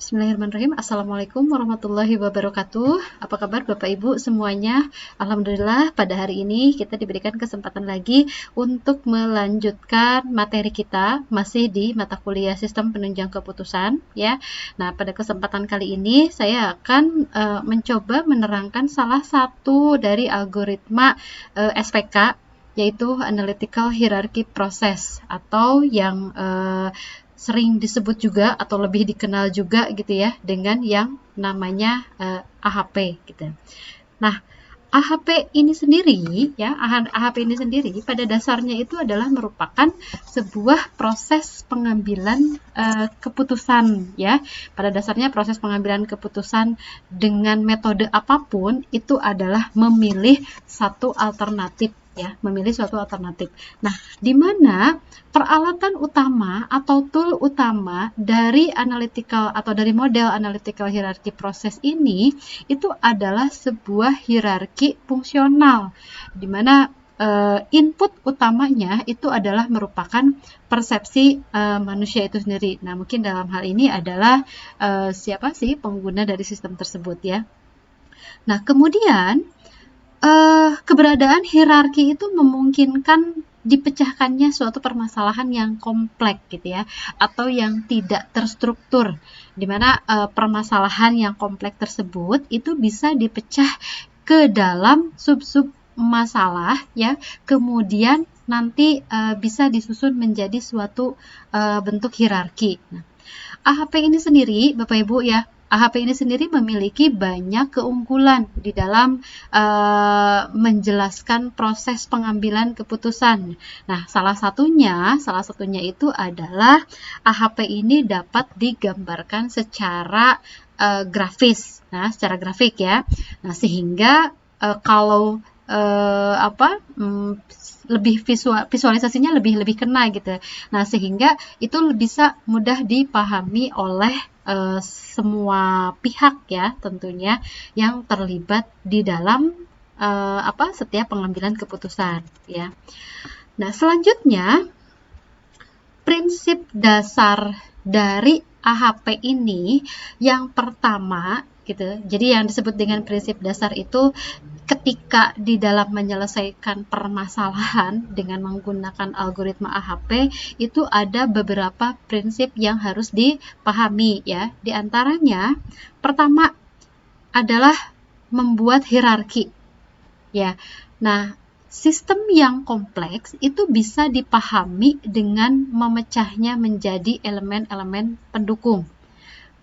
Bismillahirrahmanirrahim. Assalamualaikum warahmatullahi wabarakatuh. Apa kabar Bapak Ibu semuanya? Alhamdulillah pada hari ini kita diberikan kesempatan lagi untuk melanjutkan materi kita masih di mata kuliah Sistem Penunjang Keputusan ya. Nah, pada kesempatan kali ini saya akan mencoba menerangkan salah satu dari algoritma SPK, yaitu Analytical Hierarchy Process, atau yang sering disebut juga atau lebih dikenal juga gitu ya dengan yang namanya AHP gitu. Nah, AHP ini sendiri ya, AHP ini sendiri pada dasarnya itu adalah merupakan sebuah proses pengambilan keputusan ya. Pada dasarnya proses pengambilan keputusan dengan metode apapun itu adalah memilih satu alternatif ya, memilih suatu alternatif. Nah, di mana peralatan utama atau tool utama dari analytical atau dari model analytical hierarchy process ini itu adalah sebuah hierarki fungsional, di mana input utamanya itu adalah merupakan persepsi manusia itu sendiri. Nah, mungkin dalam hal ini adalah siapa sih pengguna dari sistem tersebut ya. Nah, kemudian keberadaan hierarki itu memungkinkan dipecahkannya suatu permasalahan yang kompleks gitu ya, atau yang tidak terstruktur, di mana permasalahan yang kompleks tersebut itu bisa dipecah ke dalam sub-sub masalah ya, kemudian nanti bisa disusun menjadi suatu bentuk hierarki. Nah, AHP ini sendiri Bapak Ibu ya, AHP ini sendiri memiliki banyak keunggulan di dalam menjelaskan proses pengambilan keputusan. Nah, salah satunya itu adalah AHP ini dapat digambarkan secara grafis. Nah, secara grafik ya. Nah, sehingga kalau lebih visualisasinya lebih kena gitu. Nah, sehingga itu bisa mudah dipahami oleh semua pihak ya, tentunya yang terlibat di dalam setiap pengambilan keputusan ya. Nah, selanjutnya prinsip dasar dari AHP ini yang pertama gitu. Jadi yang disebut dengan prinsip dasar itu ketika di dalam menyelesaikan permasalahan dengan menggunakan algoritma AHP itu ada beberapa prinsip yang harus dipahami ya. Di antaranya pertama adalah membuat hierarki ya. Nah, sistem yang kompleks itu bisa dipahami dengan memecahnya menjadi elemen-elemen pendukung,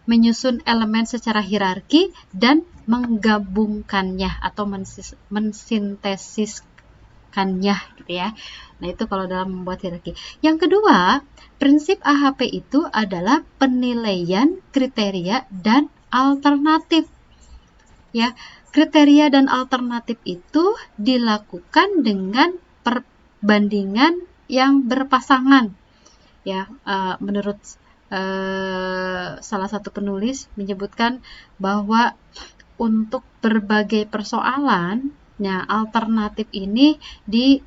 menyusun elemen secara hierarki, dan menggabungkannya atau mensintesiskannya gitu ya. Nah, itu kalau dalam membuat hierarki. Yang kedua, prinsip AHP itu adalah penilaian kriteria dan alternatif. Ya, kriteria dan alternatif itu dilakukan dengan perbandingan yang berpasangan. Ya, menurut salah satu penulis menyebutkan bahwa untuk berbagai persoalan, nah alternatif ini dibuat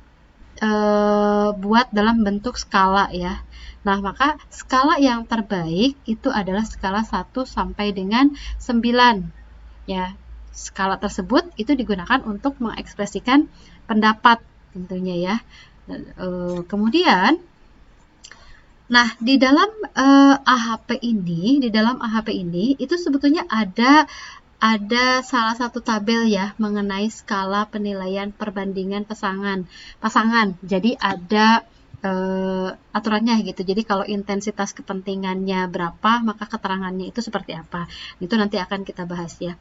dalam bentuk skala ya. Nah, maka skala yang terbaik itu adalah skala 1 sampai dengan 9. Ya, skala tersebut itu digunakan untuk mengekspresikan pendapat tentunya ya. Kemudian nah, di dalam AHP ini itu sebetulnya ada salah satu tabel ya mengenai skala penilaian perbandingan pasangan. Jadi ada aturannya gitu. Jadi kalau intensitas kepentingannya berapa, maka keterangannya itu seperti apa. Itu nanti akan kita bahas ya.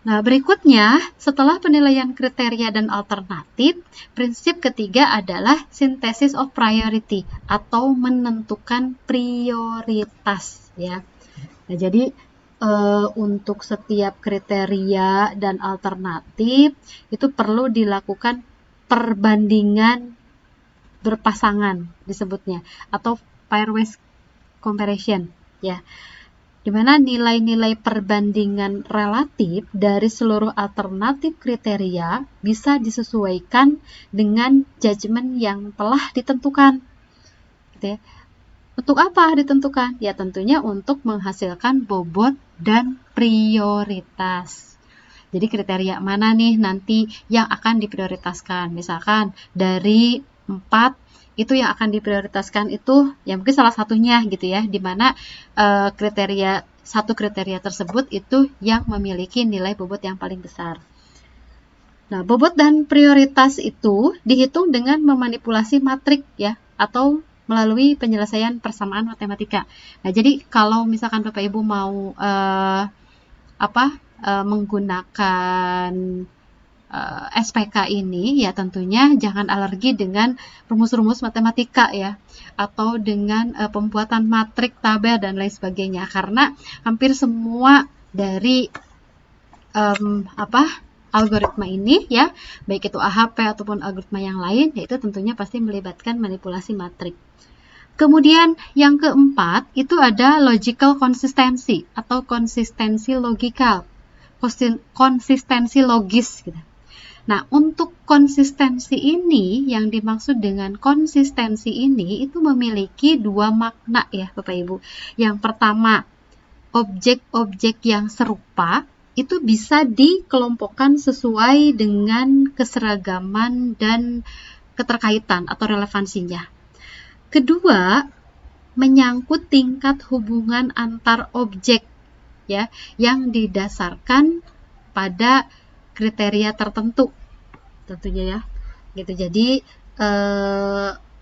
Nah, berikutnya, setelah penilaian kriteria dan alternatif, prinsip ketiga adalah synthesis of priority atau menentukan prioritas ya. Nah, jadi untuk setiap kriteria dan alternatif itu perlu dilakukan perbandingan berpasangan disebutnya atau pairwise comparison ya. Di mana nilai-nilai perbandingan relatif dari seluruh alternatif kriteria bisa disesuaikan dengan judgement yang telah ditentukan. Gitu ya. Untuk apa ditentukan? Ya tentunya untuk menghasilkan bobot dan prioritas. Jadi kriteria mana nih nanti yang akan diprioritaskan? Misalkan dari 4 itu yang akan diprioritaskan itu ya mungkin salah satunya gitu ya, di mana satu kriteria tersebut itu yang memiliki nilai bobot yang paling besar. Nah, bobot dan prioritas itu dihitung dengan memanipulasi matrik ya, atau melalui penyelesaian persamaan matematika. Nah, jadi kalau misalkan Bapak Ibu mau menggunakan SPK ini, ya tentunya jangan alergi dengan rumus-rumus matematika ya, atau dengan pembuatan matrik, tabel dan lain sebagainya, karena hampir semua dari algoritma ini ya, baik itu AHP ataupun algoritma yang lain, yaitu tentunya pasti melibatkan manipulasi matrik. Kemudian yang keempat itu ada logical consistency atau konsistensi logikal, konsistensi logis gitu. Nah, untuk konsistensi ini, yang dimaksud dengan konsistensi ini itu memiliki dua makna ya Bapak Ibu. Yang pertama, objek-objek yang serupa itu bisa dikelompokkan sesuai dengan keseragaman dan keterkaitan atau relevansinya. Kedua, menyangkut tingkat hubungan antar objek ya, yang didasarkan pada kriteria tertentu tentunya ya. Gitu. Jadi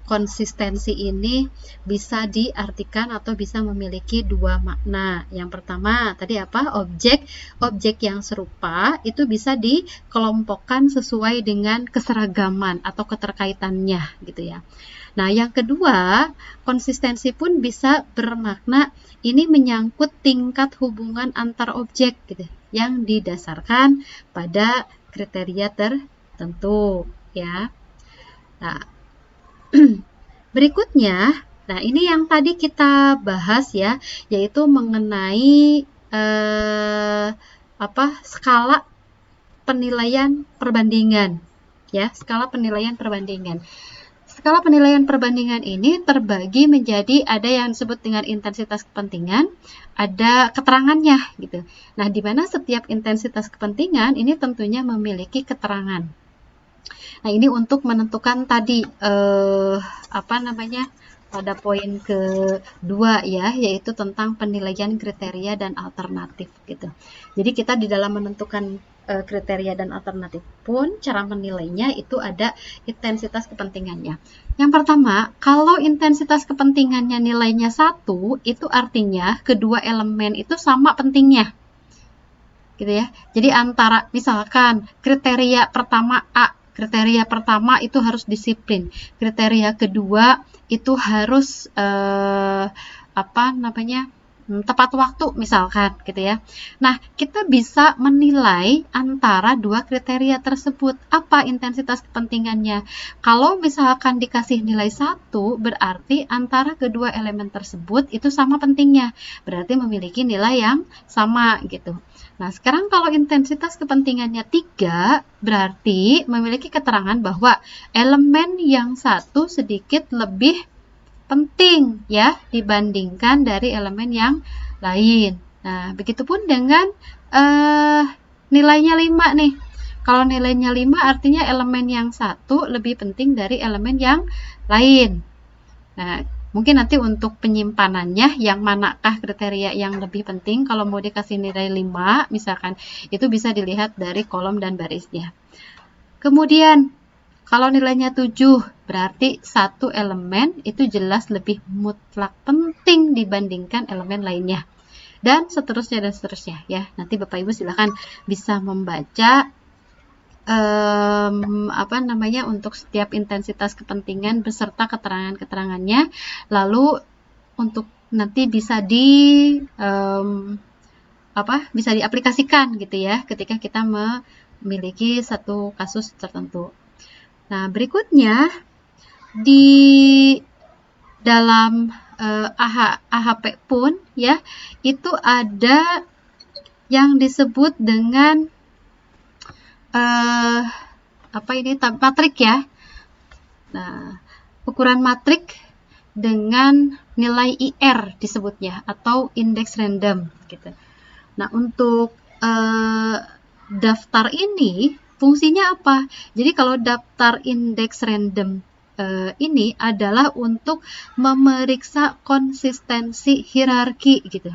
konsistensi ini bisa diartikan atau bisa memiliki dua makna. Yang pertama tadi apa? Objek yang serupa itu bisa dikelompokkan sesuai dengan keseragaman atau keterkaitannya gitu ya. Nah, yang kedua, konsistensi pun bisa bermakna ini menyangkut tingkat hubungan antar objek gitu, yang didasarkan pada kriteria tertentu ya. Nah, berikutnya, nah ini yang tadi kita bahas ya, yaitu mengenai skala penilaian perbandingan ya, skala penilaian perbandingan. Skala penilaian perbandingan ini terbagi menjadi ada yang disebut dengan intensitas kepentingan, ada keterangannya gitu. Nah, di mana setiap intensitas kepentingan ini tentunya memiliki keterangan. Nah, ini untuk menentukan tadi pada poin kedua ya, yaitu tentang penilaian kriteria dan alternatif gitu. Jadi kita di dalam menentukan kriteria dan alternatif pun cara menilainya itu ada intensitas kepentingannya. Yang pertama, kalau intensitas kepentingannya nilainya 1, itu artinya kedua elemen itu sama pentingnya. Gitu ya. Jadi antara misalkan kriteria pertama A, kriteria pertama itu harus disiplin. Kriteria kedua itu harus tepat waktu misalkan gitu ya. Nah, kita bisa menilai antara dua kriteria tersebut. Apa intensitas kepentingannya? Kalau misalkan dikasih nilai 1, berarti antara kedua elemen tersebut itu sama pentingnya. Berarti memiliki nilai yang sama gitu. Nah, sekarang kalau intensitas kepentingannya 3, berarti memiliki keterangan bahwa elemen yang satu sedikit lebih penting ya dibandingkan dari elemen yang lain. Nah, begitupun dengan nilainya 5 nih. Kalau nilainya 5 artinya elemen yang satu lebih penting dari elemen yang lain. Nah, mungkin nanti untuk penyimpanannya yang manakah kriteria yang lebih penting, kalau mau dikasih nilai 5 misalkan, itu bisa dilihat dari kolom dan barisnya. Kemudian kalau nilainya 7, berarti satu elemen itu jelas lebih mutlak penting dibandingkan elemen lainnya. Dan seterusnya ya. Nanti Bapak Ibu silakan bisa membaca untuk setiap intensitas kepentingan beserta keterangan-keterangannya. Lalu untuk nanti bisa bisa diaplikasikan gitu ya ketika kita memiliki satu kasus tertentu. Nah, berikutnya di dalam AHP pun ya, itu ada yang disebut dengan matrik ya. Nah, ukuran matrik dengan nilai IR disebutnya, atau indeks random gitu. Nah, untuk daftar ini fungsinya apa? Jadi kalau daftar indeks random ini adalah untuk memeriksa konsistensi hierarki gitu.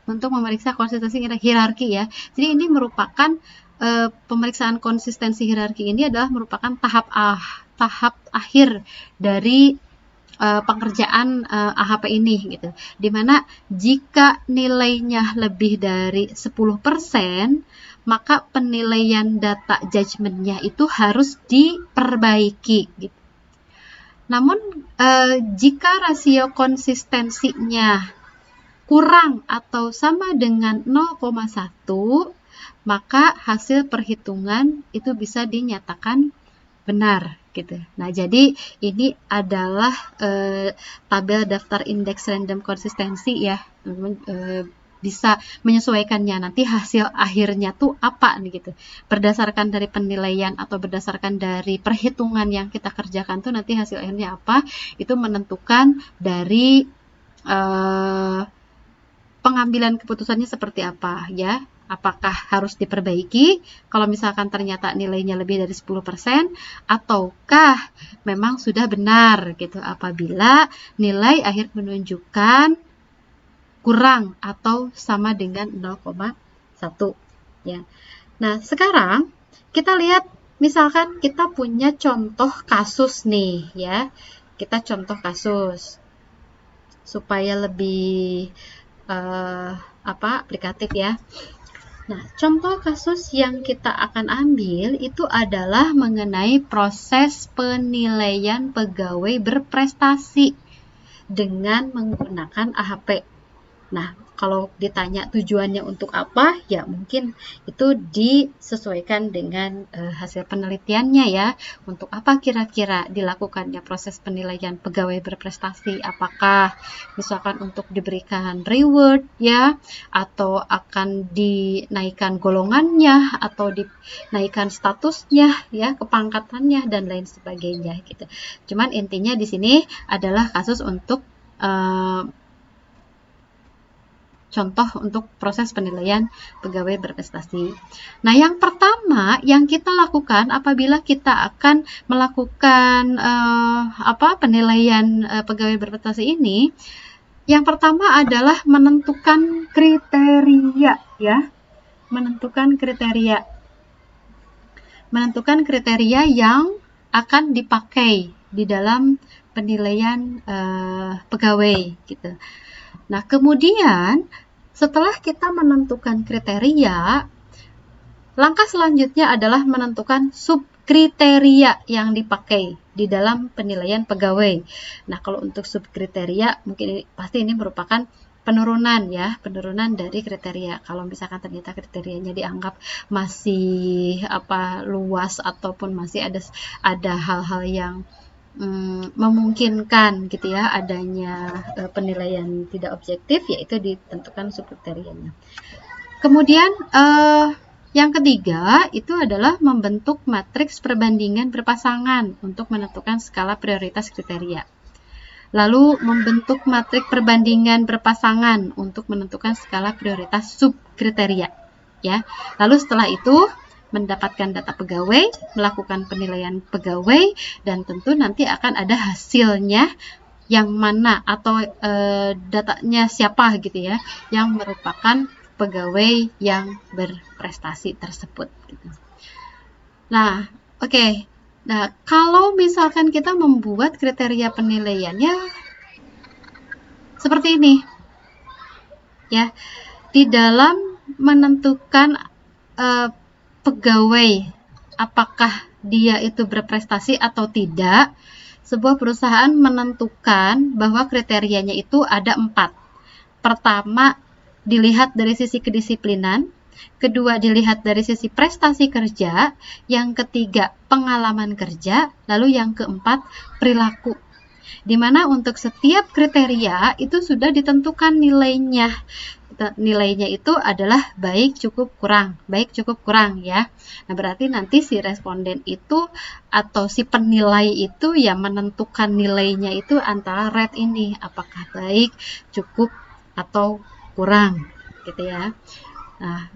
Untuk memeriksa konsistensi hierarki ya. Jadi ini merupakan pemeriksaan konsistensi hierarki ini adalah merupakan tahap akhir dari pengerjaan AHP ini gitu. Dimana jika nilainya lebih dari 10%, maka penilaian data judgment-nya itu harus diperbaiki gitu. Namun jika rasio konsistensinya kurang atau sama dengan 0,1, maka hasil perhitungan itu bisa dinyatakan benar gitu. Nah, jadi ini adalah tabel daftar indeks random konsistensi ya. Bisa menyesuaikannya nanti hasil akhirnya tuh apa nih gitu. Berdasarkan dari penilaian atau berdasarkan dari perhitungan yang kita kerjakan tuh nanti hasil akhirnya apa, itu menentukan dari pengambilan keputusannya seperti apa ya. Apakah harus diperbaiki kalau misalkan ternyata nilainya lebih dari 10%, ataukah memang sudah benar gitu apabila nilai akhir menunjukkan kurang atau sama dengan 0,1 ya. Nah, sekarang kita lihat misalkan kita punya contoh kasus nih ya. Kita contoh kasus supaya lebih aplikatif ya. Nah, contoh kasus yang kita akan ambil itu adalah mengenai proses penilaian pegawai berprestasi dengan menggunakan AHP. Nah, kalau ditanya tujuannya untuk apa, ya mungkin itu disesuaikan dengan hasil penelitiannya ya. Untuk apa kira-kira dilakukannya proses penilaian pegawai berprestasi? Apakah misalkan untuk diberikan reward ya, atau akan dinaikkan golongannya, atau dinaikkan statusnya ya, kepangkatannya dan lain sebagainya gitu. Cuman intinya di sini adalah kasus untuk contoh untuk proses penilaian pegawai berprestasi. Nah, yang pertama yang kita lakukan apabila kita akan melakukan penilaian pegawai berprestasi ini, yang pertama adalah menentukan kriteria ya. Menentukan kriteria yang akan dipakai di dalam penilaian pegawai gitu. Nah, kemudian setelah kita menentukan kriteria, langkah selanjutnya adalah menentukan subkriteria yang dipakai di dalam penilaian pegawai. Nah, kalau untuk subkriteria mungkin pasti ini merupakan penurunan ya, penurunan dari kriteria. Kalau misalkan ternyata kriterianya dianggap masih luas ataupun masih ada hal-hal yang memungkinkan gitu ya adanya penilaian tidak objektif, yaitu ditentukan subkriterianya. Kemudian yang ketiga itu adalah membentuk matriks perbandingan berpasangan untuk menentukan skala prioritas kriteria. Lalu membentuk matriks perbandingan berpasangan untuk menentukan skala prioritas subkriteria ya. Lalu setelah itu mendapatkan data pegawai, melakukan penilaian pegawai, dan tentu nanti akan ada hasilnya yang mana atau datanya siapa gitu ya, yang merupakan pegawai yang berprestasi tersebut. Gitu. Nah, oke. Nah, kalau misalkan kita membuat kriteria penilaiannya seperti ini, ya, di dalam menentukan pegawai apakah dia itu berprestasi atau tidak, sebuah perusahaan menentukan bahwa kriterianya itu ada 4. Pertama, dilihat dari sisi kedisiplinan. Kedua, dilihat dari sisi prestasi kerja. Yang ketiga, pengalaman kerja. Lalu yang keempat, perilaku. Di mana untuk setiap kriteria itu sudah ditentukan nilainya. nilainya itu adalah baik, cukup, kurang ya. Nah, berarti nanti si responden itu atau si penilai itu ya menentukan nilainya itu antara rate ini, apakah baik, cukup, atau kurang gitu ya. Nah,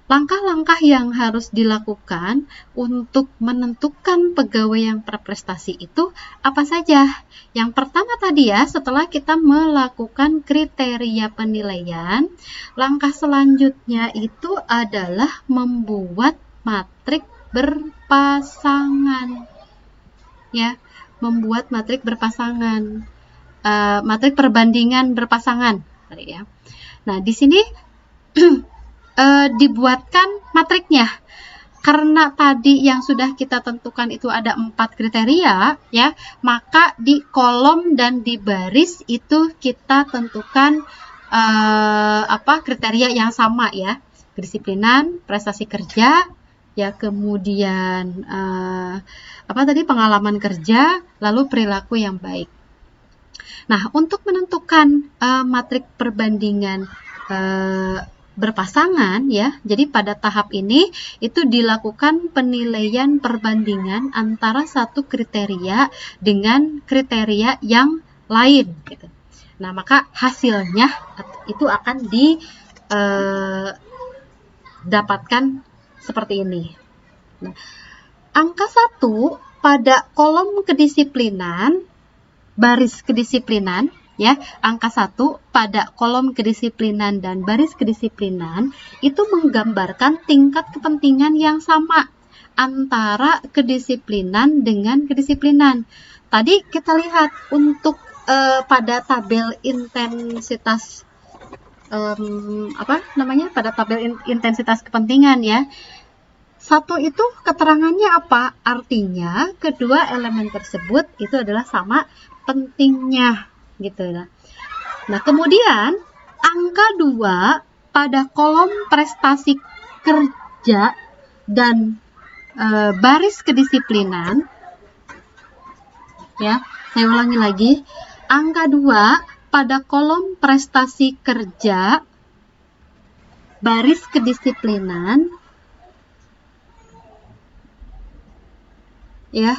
langkah-langkah yang harus dilakukan untuk menentukan pegawai yang berprestasi itu apa saja? Yang pertama tadi ya, setelah kita melakukan kriteria penilaian, langkah selanjutnya itu adalah membuat matrik berpasangan. Ya, membuat matrik berpasangan. Matrik perbandingan berpasangan tadi ya. Nah, di sini dibuatkan matriknya. Karena tadi yang sudah kita tentukan itu ada 4 kriteria ya, maka di kolom dan di baris itu kita tentukan kriteria yang sama ya. Kedisiplinan, prestasi kerja, ya kemudian pengalaman kerja, lalu perilaku yang baik. Nah, untuk menentukan matrik perbandingan berpasangan ya, jadi pada tahap ini itu dilakukan penilaian perbandingan antara satu kriteria dengan kriteria yang lain gitu. Nah, maka hasilnya itu akan didapatkan seperti ini. Nah, angka 1 pada kolom kedisiplinan, baris kedisiplinan ya, angka 1 pada kolom kedisiplinan dan baris kedisiplinan itu menggambarkan tingkat kepentingan yang sama antara kedisiplinan dengan kedisiplinan. Tadi kita lihat untuk pada tabel intensitas pada tabel intensitas kepentingan ya. 1 itu keterangannya apa? Artinya kedua elemen tersebut itu adalah sama pentingnya gitu. Nah, kemudian angka 2 pada kolom prestasi kerja dan baris kedisiplinan ya, saya ulangi lagi, angka 2 pada kolom prestasi kerja baris kedisiplinan ya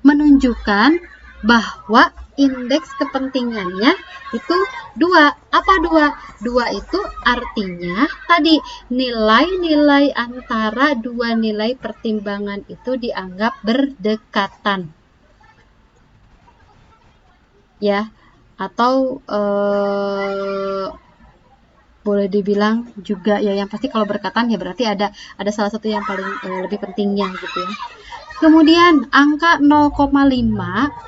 menunjukkan bahwa indeks kepentingannya itu 2. Apa 2? 2 itu artinya tadi nilai-nilai antara dua nilai pertimbangan itu dianggap berdekatan. Ya, atau boleh dibilang juga ya, yang pasti kalau berdekatan ya berarti ada salah satu yang paling lebih pentingnya gitu ya. Kemudian angka 0,5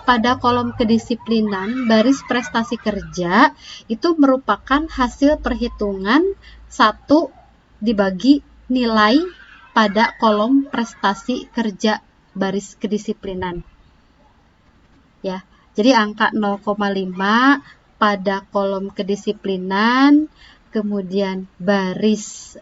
pada kolom kedisiplinan baris prestasi kerja itu merupakan hasil perhitungan 1 dibagi nilai pada kolom prestasi kerja baris kedisiplinan. Ya, jadi angka 0,5 pada kolom kedisiplinan, kemudian baris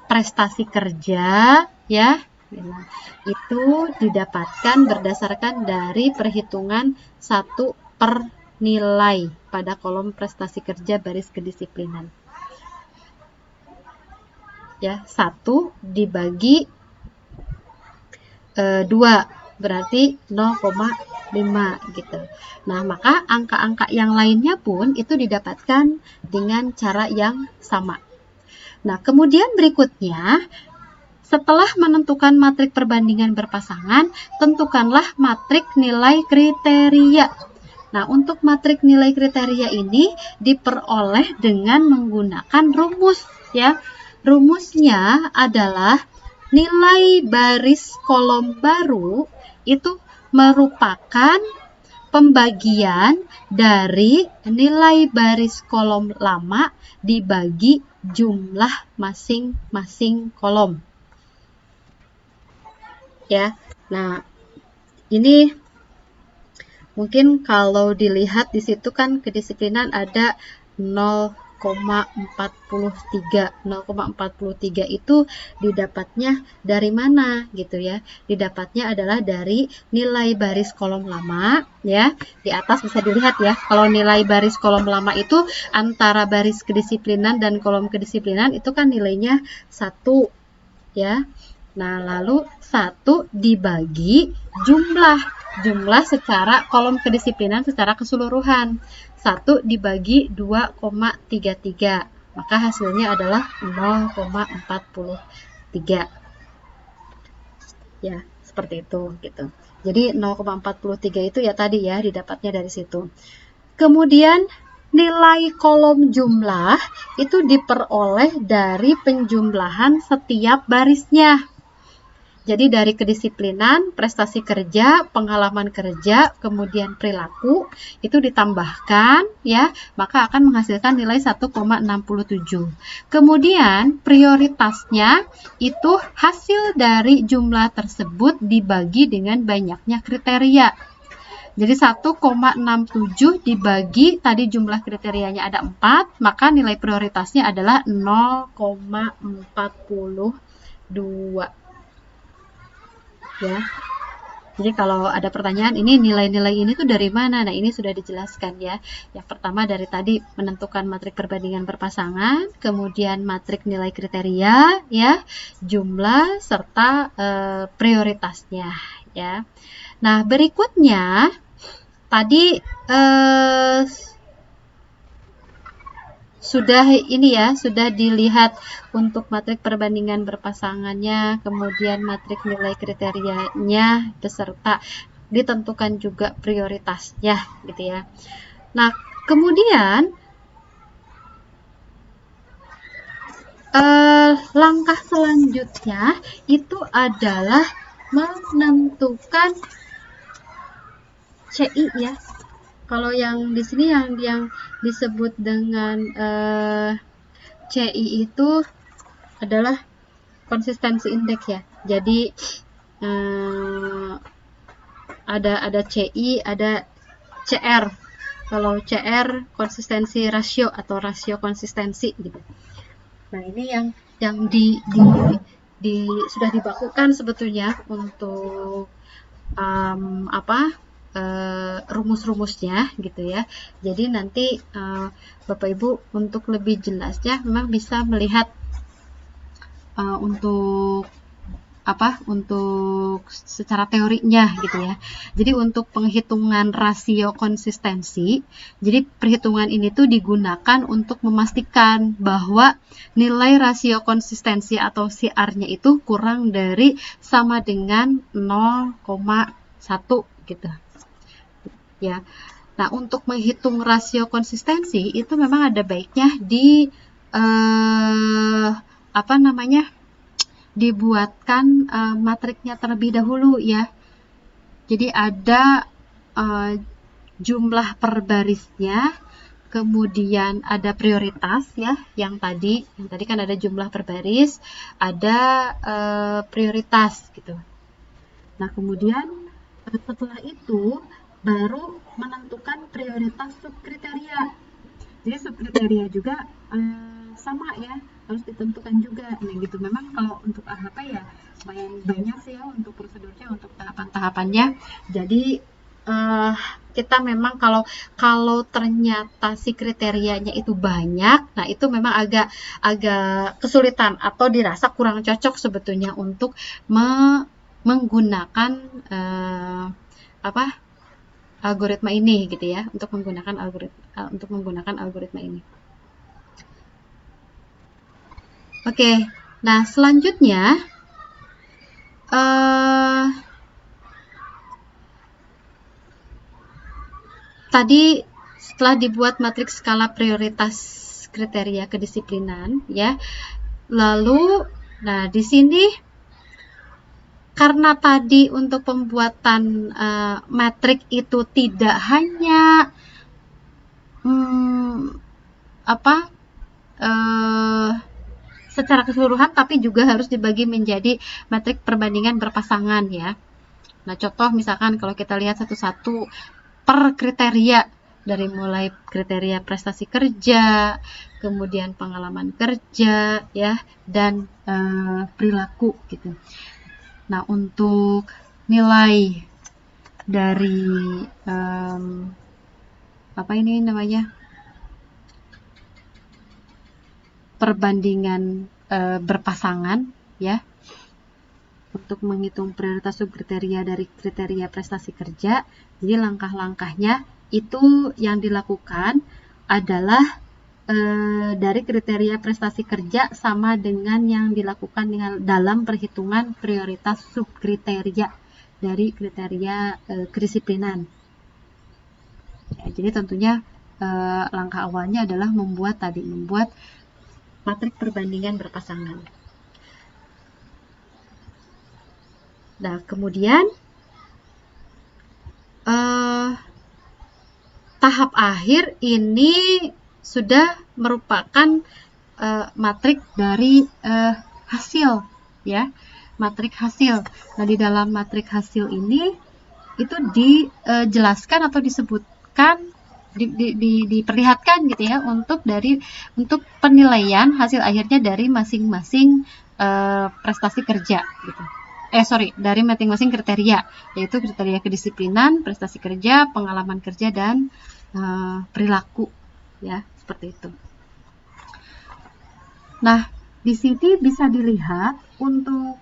prestasi kerja ya. Nah, itu didapatkan berdasarkan dari perhitungan 1 per nilai pada kolom prestasi kerja baris kedisiplinan. Ya, 1 dibagi 2 berarti 0,5 gitu. Nah, maka angka-angka yang lainnya pun itu didapatkan dengan cara yang sama. Nah, kemudian berikutnya, setelah menentukan matrik perbandingan berpasangan, tentukanlah matrik nilai kriteria. Nah, untuk matrik nilai kriteria ini diperoleh dengan menggunakan rumus ya. Rumusnya adalah nilai baris kolom baru itu merupakan pembagian dari nilai baris kolom lama dibagi jumlah masing-masing kolom. Ya, nah ini mungkin kalau dilihat di situ kan kedisiplinan ada 0,5 0,43. 0,43 itu didapatnya dari mana gitu ya? Didapatnya adalah dari nilai baris kolom lama ya. Di atas bisa dilihat ya, kalau nilai baris kolom lama itu antara baris kedisiplinan dan kolom kedisiplinan itu kan nilainya 1 ya. Nah, lalu 1 dibagi jumlah secara kolom kedisiplinan secara keseluruhan. 1 dibagi 2,33. Maka hasilnya adalah 0,43. Ya, seperti itu gitu. Jadi 0,43 itu ya tadi ya didapatnya dari situ. Kemudian nilai kolom jumlah itu diperoleh dari penjumlahan setiap barisnya. Jadi dari kedisiplinan, prestasi kerja, pengalaman kerja, kemudian perilaku itu ditambahkan ya, maka akan menghasilkan nilai 1,67. Kemudian prioritasnya itu hasil dari jumlah tersebut dibagi dengan banyaknya kriteria. Jadi 1,67 dibagi tadi jumlah kriterianya ada 4, maka nilai prioritasnya adalah 0,42. Ya. Jadi kalau ada pertanyaan ini nilai-nilai ini tuh dari mana? Nah, ini sudah dijelaskan ya. Yang pertama dari tadi menentukan matrik perbandingan berpasangan, kemudian matrik nilai kriteria ya, jumlah serta prioritasnya ya. Nah, berikutnya tadi sudah ini ya, sudah dilihat untuk matrik perbandingan berpasangannya, kemudian matrik nilai kriterianya beserta ditentukan juga prioritasnya gitu ya. Nah, kemudian langkah selanjutnya itu adalah menentukan CI ya. Kalau yang di sini yang disebut dengan CI itu adalah konsistensi indeks ya. Jadi ada CI, ada CR. Kalau CR konsistensi rasio atau rasio konsistensi gitu. Nah, ini yang sudah dibakukan sebetulnya untuk rumus-rumusnya gitu ya. Jadi nanti Bapak Ibu untuk lebih jelasnya memang bisa melihat untuk secara teorinya gitu ya. Jadi untuk penghitungan rasio konsistensi, jadi perhitungan ini tuh digunakan untuk memastikan bahwa nilai rasio konsistensi atau CR-nya itu kurang dari sama dengan 0,1 gitu. Ya. Nah, untuk menghitung rasio konsistensi itu memang ada baiknya dibuatkan matriknya terlebih dahulu ya. Jadi ada jumlah per barisnya, kemudian ada prioritas ya, yang tadi kan ada jumlah per baris, ada prioritas gitu. Nah, kemudian setelah itu baru menentukan prioritas subkriteria. Jadi subkriteria juga sama ya, harus ditentukan juga. Nah, gitu. Memang kalau untuk AHP ya lumayan banyak sih ya untuk prosedurnya, untuk tahapan-tahapannya. Jadi kita memang kalau ternyata si kriterianya itu banyak, nah itu memang agak kesulitan atau dirasa kurang cocok sebetulnya untuk menggunakan algoritma ini gitu ya, untuk menggunakan algoritma ini. Oke, nah selanjutnya tadi setelah dibuat matriks skala prioritas kriteria kedisiplinan ya, lalu nah di sini karena tadi untuk pembuatan matrik itu tidak hanya secara keseluruhan, tapi juga harus dibagi menjadi matrik perbandingan berpasangan ya. Nah, contoh misalkan kalau kita lihat satu-satu per kriteria, dari mulai kriteria prestasi kerja, kemudian pengalaman kerja, ya, dan perilaku gitu. Nah, untuk nilai dari apa ini namanya, perbandingan berpasangan, ya, untuk menghitung prioritas subkriteria dari kriteria prestasi kerja. Jadi langkah-langkahnya itu yang dilakukan adalah dari kriteria prestasi kerja sama dengan yang dilakukan dalam perhitungan prioritas subkriteria dari kriteria kedisiplinan. Ya, jadi tentunya langkah awalnya adalah membuat matrik perbandingan berpasangan. Nah, kemudian tahap akhir ini sudah merupakan matrik dari hasil, ya, matrik hasil. Nah, di dalam matrik hasil ini itu dijelaskan atau disebutkan, diperlihatkan gitu ya, untuk penilaian hasil akhirnya dari masing-masing prestasi kerja gitu. Dari masing-masing kriteria, yaitu kriteria kedisiplinan, prestasi kerja, pengalaman kerja, dan perilaku, ya, seperti itu. Nah, di sini bisa dilihat untuk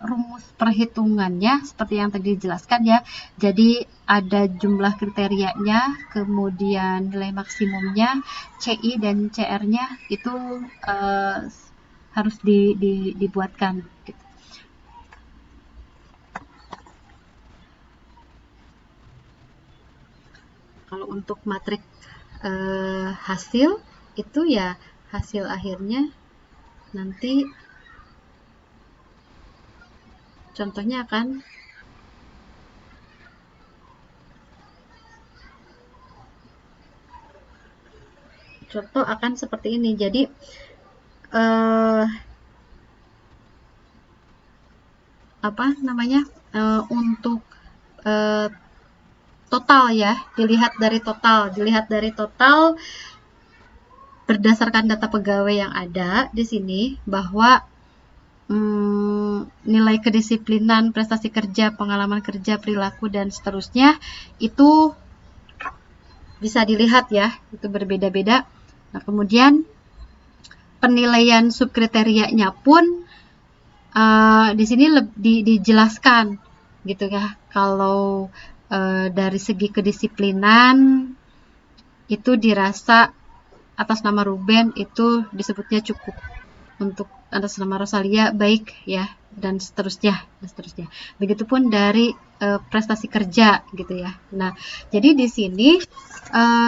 rumus perhitungannya seperti yang tadi dijelaskan, ya. Jadi ada jumlah kriterianya, kemudian nilai maksimumnya, CI dan CR-nya itu harus dibuatkan gitu. Kalau untuk matrik hasil itu, ya, hasil akhirnya nanti contohnya akan seperti ini. Jadi untuk total, ya, dilihat dari total berdasarkan data pegawai yang ada di sini, bahwa nilai kedisiplinan, prestasi kerja, pengalaman kerja, perilaku, dan seterusnya itu bisa dilihat, ya, itu berbeda-beda. Nah, kemudian penilaian subkriterianya pun di sini dijelaskan gitu, ya. Kalau dari segi kedisiplinan itu dirasa atas nama Ruben itu disebutnya cukup, untuk atas nama Rosalia baik, ya, dan seterusnya. Begitupun dari prestasi kerja gitu, ya. Nah, jadi di sini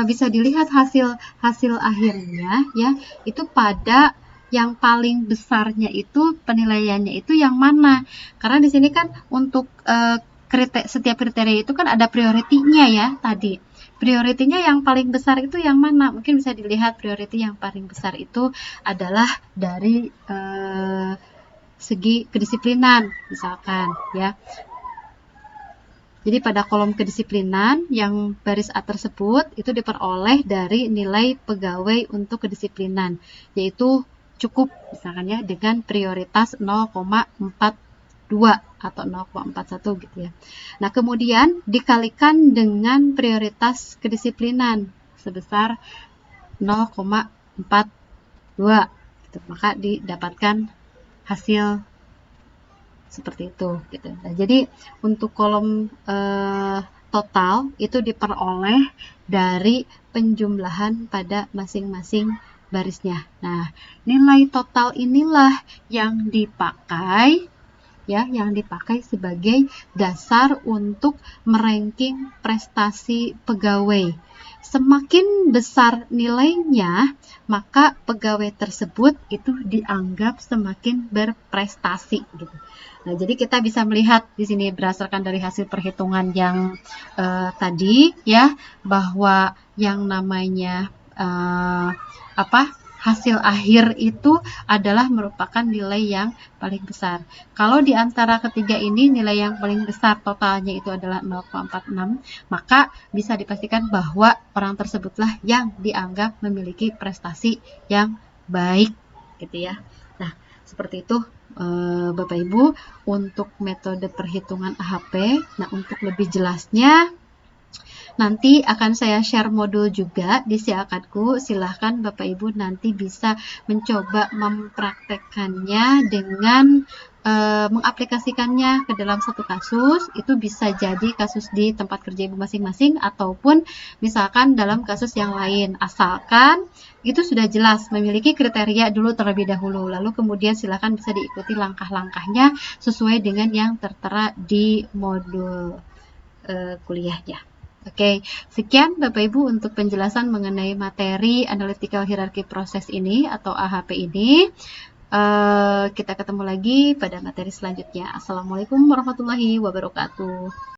bisa dilihat hasil akhirnya, ya, itu pada yang paling besarnya itu penilaiannya itu yang mana? Karena di sini kan untuk setiap kriteria itu kan ada prioritinya, ya, tadi. Prioritinya yang paling besar itu yang mana? Mungkin bisa dilihat prioriti yang paling besar itu adalah dari segi kedisiplinan, misalkan, ya. Jadi pada kolom kedisiplinan yang baris A tersebut itu diperoleh dari nilai pegawai untuk kedisiplinan, yaitu cukup, misalkan, ya, dengan prioritas 0,42 atau 0,41 gitu, ya. Nah, kemudian dikalikan dengan prioritas kedisiplinan sebesar 0,42 gitu, maka didapatkan hasil seperti itu gitu. Nah, jadi untuk kolom total itu diperoleh dari penjumlahan pada masing-masing barisnya. Nah, nilai total inilah yang dipakai, ya, sebagai dasar untuk meranking prestasi pegawai. Semakin besar nilainya, maka pegawai tersebut itu dianggap semakin berprestasi gitu. Nah, jadi kita bisa melihat di sini berdasarkan dari hasil perhitungan yang tadi, ya, bahwa yang namanya hasil akhir itu adalah merupakan nilai yang paling besar. Kalau di antara ketiga ini nilai yang paling besar totalnya itu adalah 0,46, maka bisa dipastikan bahwa orang tersebutlah yang dianggap memiliki prestasi yang baik gitu ya. Nah, seperti itu Bapak Ibu untuk metode perhitungan AHP. Nah, untuk lebih jelasnya nanti akan saya share modul juga di siakanku. Silahkan Bapak Ibu nanti bisa mencoba mempraktekkannya dengan mengaplikasikannya ke dalam satu kasus. Itu bisa jadi kasus di tempat kerja Ibu masing-masing ataupun misalkan dalam kasus yang lain. Asalkan itu sudah jelas memiliki kriteria dulu terlebih dahulu. Lalu kemudian silahkan bisa diikuti langkah-langkahnya sesuai dengan yang tertera di modul kuliahnya. Oke, sekian Bapak Ibu untuk penjelasan mengenai materi Analytical Hierarchy Process ini atau AHP ini. Kita ketemu lagi pada materi selanjutnya. Assalamualaikum warahmatullahi wabarakatuh.